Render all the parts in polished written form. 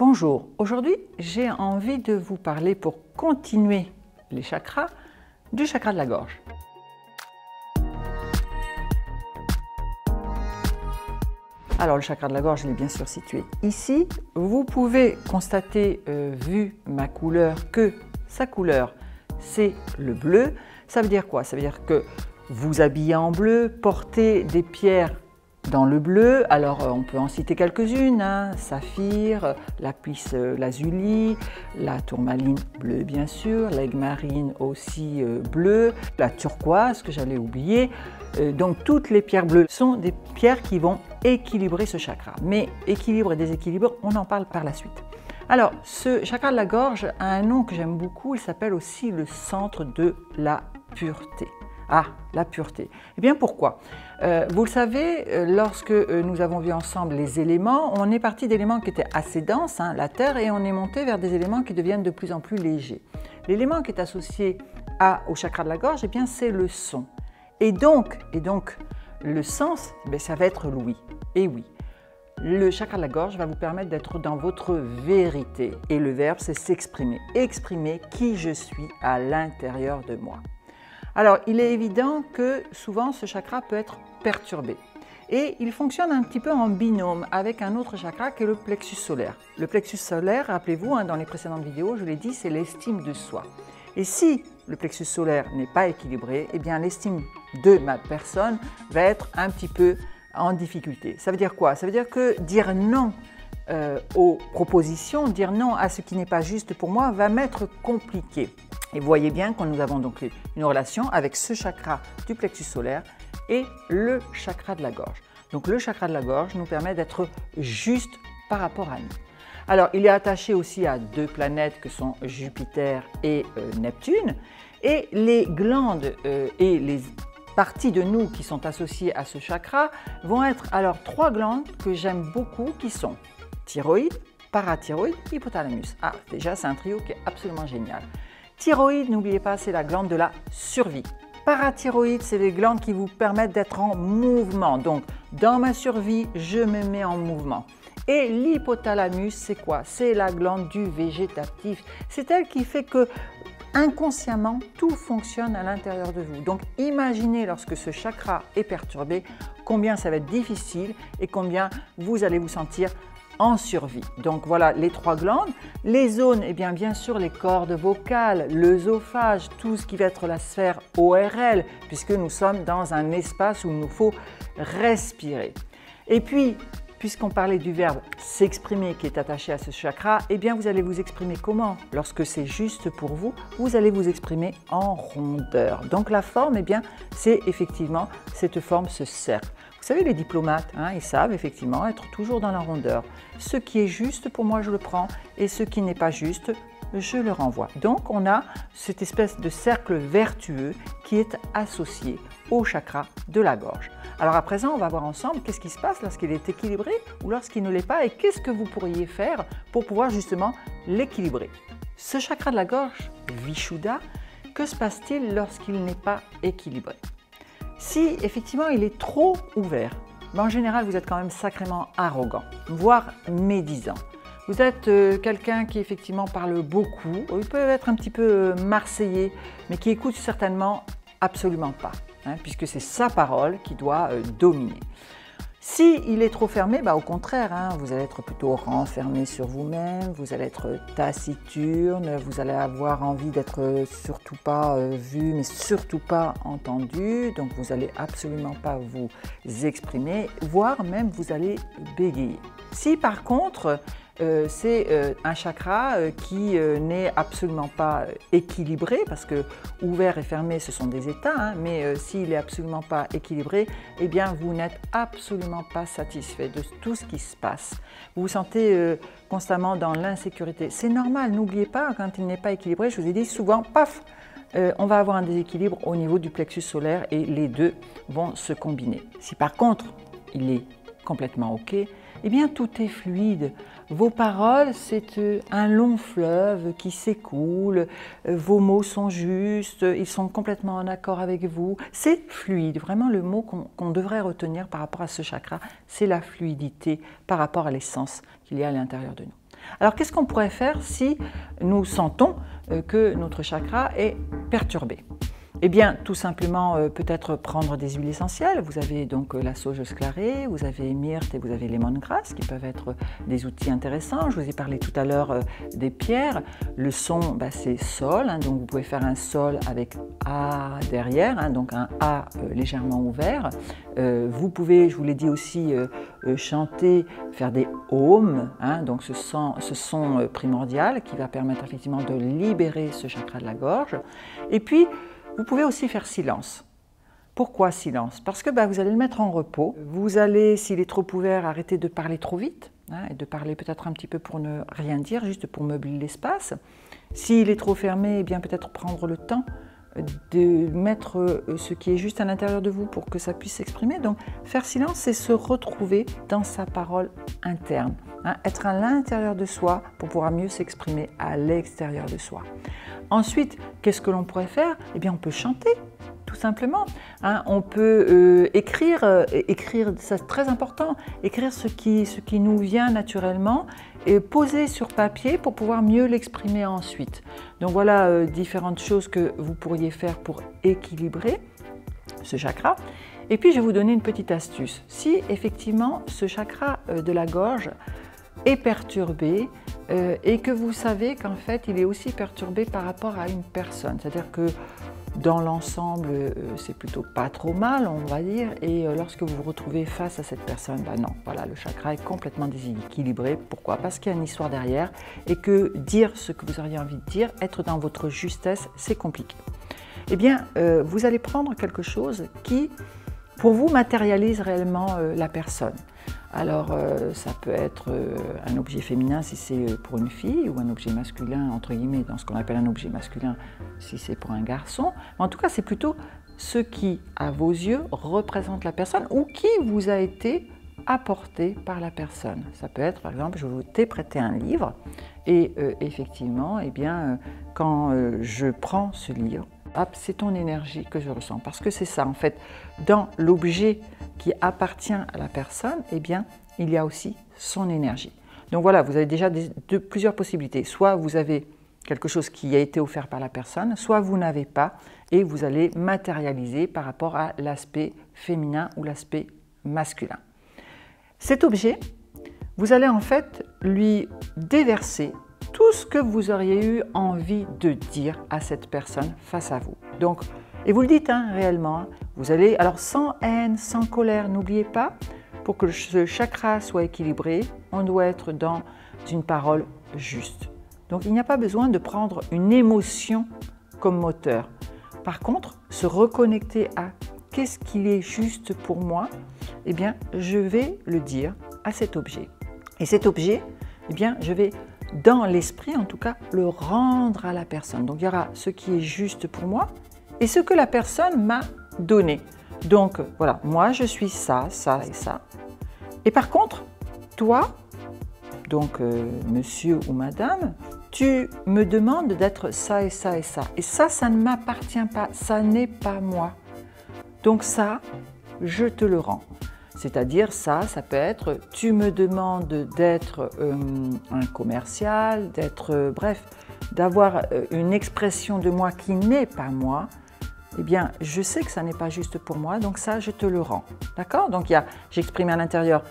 Bonjour, aujourd'hui j'ai envie de vous parler pour continuer les chakras du chakra de la gorge. Alors le chakra de la gorge il est bien sûr situé ici. Vous pouvez constater, vu ma couleur, que sa couleur c'est le bleu. Ça veut dire quoi? Ça veut dire que vous habillez en bleu, portez des pierres dans le bleu, alors on peut en citer quelques-unes, saphir, lapis lazuli, la tourmaline bleue bien sûr, l'aigle marine aussi bleu, la turquoise que j'allais oublier. Donc toutes les pierres bleues sont des pierres qui vont équilibrer ce chakra. Mais équilibre et déséquilibre, on en parle par la suite. Alors ce chakra de la gorge a un nom que j'aime beaucoup, il s'appelle aussi le centre de la pureté. Ah, la pureté. Eh bien pourquoi? Vous le savez, lorsque nous avons vu ensemble les éléments, on est parti d'éléments qui étaient assez denses, la terre, et on est monté vers des éléments qui deviennent de plus en plus légers. L'élément qui est associé au chakra de la gorge, eh bien c'est le son. Et donc le sens, ça va être l'ouïe. Et oui, le chakra de la gorge va vous permettre d'être dans votre vérité. Et le verbe, c'est s'exprimer. Exprimer qui je suis à l'intérieur de moi. Alors, il est évident que souvent, ce chakra peut être perturbé. Et il fonctionne un petit peu en binôme avec un autre chakra qui est le plexus solaire. Le plexus solaire, rappelez-vous, dans les précédentes vidéos, je l'ai dit, c'est l'estime de soi. Et si le plexus solaire n'est pas équilibré, eh bien l'estime de ma personne va être un petit peu en difficulté. Ça veut dire quoi? Ça veut dire que dire non aux propositions, dire non à ce qui n'est pas juste pour moi va m'être compliqué. Et vous voyez bien que nous avons donc une relation avec ce chakra du plexus solaire et le chakra de la gorge. Donc le chakra de la gorge nous permet d'être juste par rapport à nous. Alors il est attaché aussi à deux planètes que sont Jupiter et Neptune, et les glandes et les parties de nous qui sont associées à ce chakra vont être alors trois glandes que j'aime beaucoup qui sont thyroïde, parathyroïde, hypothalamus. Ah, déjà c'est un trio qui est absolument génial. Thyroïde, n'oubliez pas, c'est la glande de la survie. Parathyroïde, c'est les glandes qui vous permettent d'être en mouvement. Donc, dans ma survie, je me mets en mouvement. Et l'hypothalamus, c'est quoi? C'est la glande du végétatif. C'est elle qui fait que, inconsciemment, tout fonctionne à l'intérieur de vous. Donc, imaginez lorsque ce chakra est perturbé, combien ça va être difficile et combien vous allez vous sentir en survie. Donc voilà les trois glandes. Les zones, eh bien sûr les cordes vocales, l'œsophage, tout ce qui va être la sphère ORL, puisque nous sommes dans un espace où il nous faut respirer. Et puis, puisqu'on parlait du verbe s'exprimer qui est attaché à ce chakra, eh bien vous allez vous exprimer comment? Lorsque c'est juste pour vous, vous allez vous exprimer en rondeur. Donc la forme, eh bien c'est effectivement cette forme, ce cercle. Vous savez, les diplomates, ils savent effectivement être toujours dans la rondeur. Ce qui est juste pour moi, je le prends, et ce qui n'est pas juste, je le renvoie. Donc, on a cette espèce de cercle vertueux qui est associé au chakra de la gorge. Alors à présent, on va voir ensemble qu'est-ce qui se passe lorsqu'il est équilibré ou lorsqu'il ne l'est pas, et qu'est-ce que vous pourriez faire pour pouvoir justement l'équilibrer. Ce chakra de la gorge, Vishuddha, que se passe-t-il lorsqu'il n'est pas équilibré? Si effectivement il est trop ouvert, en général vous êtes quand même sacrément arrogant, voire médisant. Vous êtes quelqu'un qui effectivement parle beaucoup, il peut être un petit peu marseillais, mais qui écoute certainement absolument pas, puisque c'est sa parole qui doit dominer. S'il est trop fermé, au contraire, vous allez être plutôt renfermé sur vous-même, vous allez être taciturne, vous allez avoir envie d'être surtout pas vu, mais surtout pas entendu, donc vous n'allez absolument pas vous exprimer, voire même vous allez bégayer. Si par contre, c'est un chakra qui n'est absolument pas équilibré, parce que ouvert et fermé ce sont des états, mais s'il n'est absolument pas équilibré, eh bien vous n'êtes absolument pas satisfait de tout ce qui se passe. Vous vous sentez constamment dans l'insécurité. C'est normal, n'oubliez pas, quand il n'est pas équilibré, je vous ai dit souvent, paf, on va avoir un déséquilibre au niveau du plexus solaire et les deux vont se combiner. Si par contre il est complètement OK, eh bien tout est fluide. Vos paroles, c'est un long fleuve qui s'écoule, vos mots sont justes, ils sont complètement en accord avec vous. C'est fluide, vraiment le mot qu'on devrait retenir par rapport à ce chakra, c'est la fluidité par rapport à l'essence qu'il y a à l'intérieur de nous. Alors qu'est-ce qu'on pourrait faire si nous sentons que notre chakra est perturbé? Eh bien, tout simplement, peut-être prendre des huiles essentielles. Vous avez donc la sauge sclarée, vous avez myrte et vous avez lemongrass qui peuvent être des outils intéressants. Je vous ai parlé tout à l'heure des pierres. Le son, c'est sol, hein, donc vous pouvez faire un sol avec A derrière, hein, donc un A légèrement ouvert. Vous pouvez, je vous l'ai dit aussi, chanter, faire des ohms, hein, donc ce son primordial qui va permettre effectivement de libérer ce chakra de la gorge. Et puis, vous pouvez aussi faire silence. Pourquoi silence? Parce que vous allez le mettre en repos. Vous allez, s'il est trop ouvert, arrêter de parler trop vite, hein, et de parler peut-être un petit peu pour ne rien dire, juste pour meubler l'espace. S'il est trop fermé, eh bien peut-être prendre le temps de mettre ce qui est juste à l'intérieur de vous pour que ça puisse s'exprimer. Donc faire silence, c'est se retrouver dans sa parole interne, hein, être à l'intérieur de soi pour pouvoir mieux s'exprimer à l'extérieur de soi. Ensuite, qu'est-ce que l'on pourrait faire? Eh bien, on peut chanter, tout simplement. Hein, on peut écrire, c'est très important, écrire ce qui nous vient naturellement et poser sur papier pour pouvoir mieux l'exprimer ensuite. Donc voilà différentes choses que vous pourriez faire pour équilibrer ce chakra. Et puis, je vais vous donner une petite astuce. Si effectivement ce chakra de la gorge est perturbé et que vous savez qu'en fait il est aussi perturbé par rapport à une personne, c'est-à-dire que dans l'ensemble c'est plutôt pas trop mal, on va dire, et lorsque vous vous retrouvez face à cette personne, non, voilà, le chakra est complètement déséquilibré. Pourquoi? Parce qu'il y a une histoire derrière et que dire ce que vous auriez envie de dire, être dans votre justesse, c'est compliqué. Eh bien, vous allez prendre quelque chose qui, pour vous, matérialise réellement la personne. Alors, ça peut être un objet féminin si c'est pour une fille, ou un objet masculin, entre guillemets, dans ce qu'on appelle un objet masculin si c'est pour un garçon. Mais en tout cas, c'est plutôt ce qui, à vos yeux, représente la personne ou qui vous a été apporté par la personne. Ça peut être, par exemple, je vous ai prêté un livre et effectivement, eh bien, quand je prends ce livre, c'est ton énergie que je ressens, parce que c'est ça en fait, dans l'objet qui appartient à la personne, eh bien, il y a aussi son énergie. Donc voilà, vous avez déjà plusieurs possibilités. Soit vous avez quelque chose qui a été offert par la personne, soit vous n'avez pas, et vous allez matérialiser par rapport à l'aspect féminin ou l'aspect masculin. Cet objet, vous allez en fait lui déverser tout ce que vous auriez eu envie de dire à cette personne face à vous. Donc, et vous le dites réellement, vous allez, alors sans haine, sans colère, n'oubliez pas, pour que ce chakra soit équilibré, on doit être dans une parole juste. Donc il n'y a pas besoin de prendre une émotion comme moteur. Par contre, se reconnecter à qu'est-ce qu'il est juste pour moi, eh bien, je vais le dire à cet objet. Et cet objet, eh bien, je vais dans l'esprit, en tout cas, le rendre à la personne. Donc, il y aura ce qui est juste pour moi et ce que la personne m'a donné. Donc, voilà, moi, je suis ça, ça et ça. Et par contre, toi, donc monsieur ou madame, tu me demandes d'être ça et ça et ça. Et ça, ça ne m'appartient pas, ça n'est pas moi. Donc ça, je te le rends. C'est-à-dire ça peut être, tu me demandes d'être un commercial, d'être, bref, d'avoir une expression de moi qui n'est pas moi. Eh bien, je sais que ça n'est pas juste pour moi, donc ça, je te le rends. D'accord? Donc, j'exprime à l'intérieur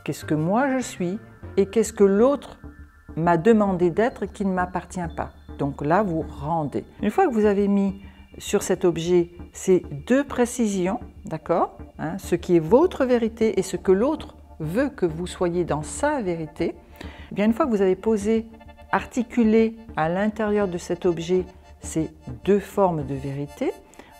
qu'est-ce que moi je suis et qu'est-ce que l'autre m'a demandé d'être qui ne m'appartient pas. Donc là, vous rendez. Une fois que vous avez mis sur cet objet ces deux précisions, d'accord, ce qui est votre vérité et ce que l'autre veut que vous soyez dans sa vérité, eh bien une fois que vous avez posé, articulé à l'intérieur de cet objet ces deux formes de vérité,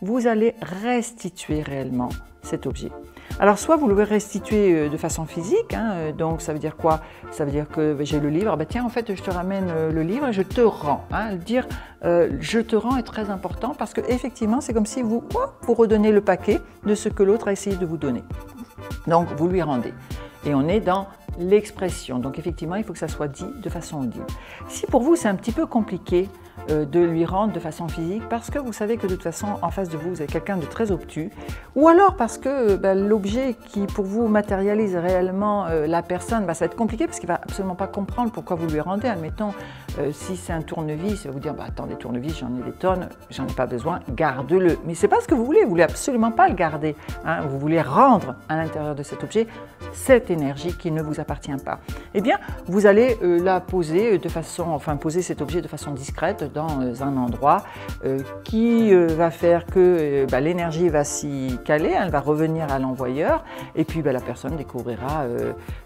vous allez restituer réellement cet objet. Alors soit vous le restituez de façon physique, donc ça veut dire quoi? Ça veut dire que j'ai le livre, tiens en fait je te ramène le livre et je te rends. Dire je te rends est très important parce que effectivement c'est comme si vous redonnez le paquet de ce que l'autre a essayé de vous donner. Donc vous lui rendez. Et on est dans l'expression. Donc effectivement il faut que ça soit dit de façon audible. Si pour vous c'est un petit peu compliqué de lui rendre de façon physique parce que vous savez que de toute façon, en face de vous, vous avez quelqu'un de très obtus, ou alors parce que l'objet qui pour vous matérialise réellement la personne, ça va être compliqué parce qu'il ne va absolument pas comprendre pourquoi vous lui rendez. Admettons, si c'est un tournevis, il va vous dire attendez, tournevis, j'en ai des tonnes, j'en ai pas besoin, garde-le. Mais c'est pas ce que vous voulez absolument pas le garder. Hein. Vous voulez rendre à l'intérieur de cet objet cette énergie qui ne vous appartient pas. Eh bien, vous allez la poser de façon, poser cet objet de façon discrète dans un endroit qui va faire que l'énergie va s'y caler, elle va revenir à l'envoyeur, et puis la personne découvrira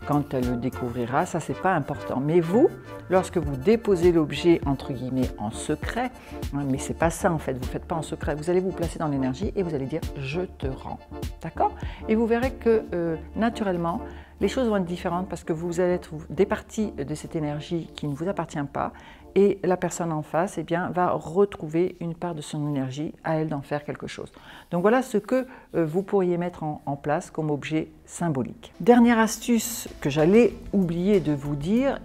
quand elle le découvrira, ça c'est pas important. Mais vous, lorsque vous déposez l'objet entre guillemets en secret, mais c'est pas ça en fait, vous faites pas en secret, vous allez vous placer dans l'énergie et vous allez dire je te rends, d'accord? Et vous verrez que naturellement les choses vont être différentes parce que vous allez être départi de cette énergie qui ne vous appartient pas et la personne en face va retrouver une part de son énergie, à elle d'en faire quelque chose. Donc voilà ce que vous pourriez mettre en place comme objet symbolique. Dernière astuce que j'allais oublier de vous dire,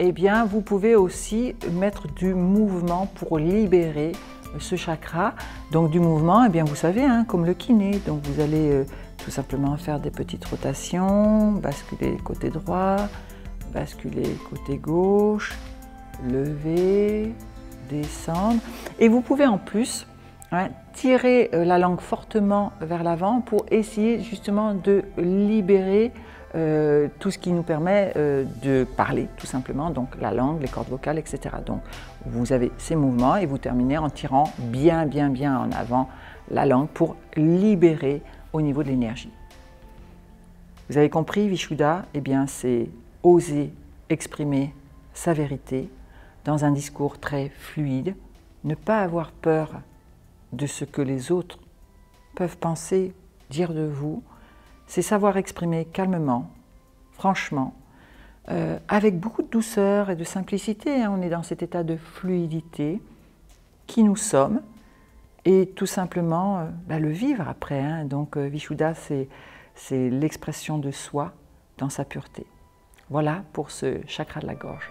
vous pouvez aussi mettre du mouvement pour libérer ce chakra. Donc du mouvement, vous savez, comme le kiné, donc vous allez tout simplement faire des petites rotations, basculer côté droit, basculer côté gauche, lever, descendre. Et vous pouvez en plus tirer la langue fortement vers l'avant pour essayer justement de libérer tout ce qui nous permet de parler tout simplement, donc la langue, les cordes vocales, etc. Donc vous avez ces mouvements et vous terminez en tirant bien en avant la langue pour libérer au niveau de l'énergie. Vous avez compris, Vishuddha, c'est oser exprimer sa vérité dans un discours très fluide, ne pas avoir peur de ce que les autres peuvent penser, dire de vous, c'est savoir exprimer calmement, franchement, avec beaucoup de douceur et de simplicité. On est dans cet état de fluidité qui nous sommes et tout simplement le vivre après. Donc Vishuddha, c'est l'expression de soi dans sa pureté. Voilà pour ce chakra de la gorge.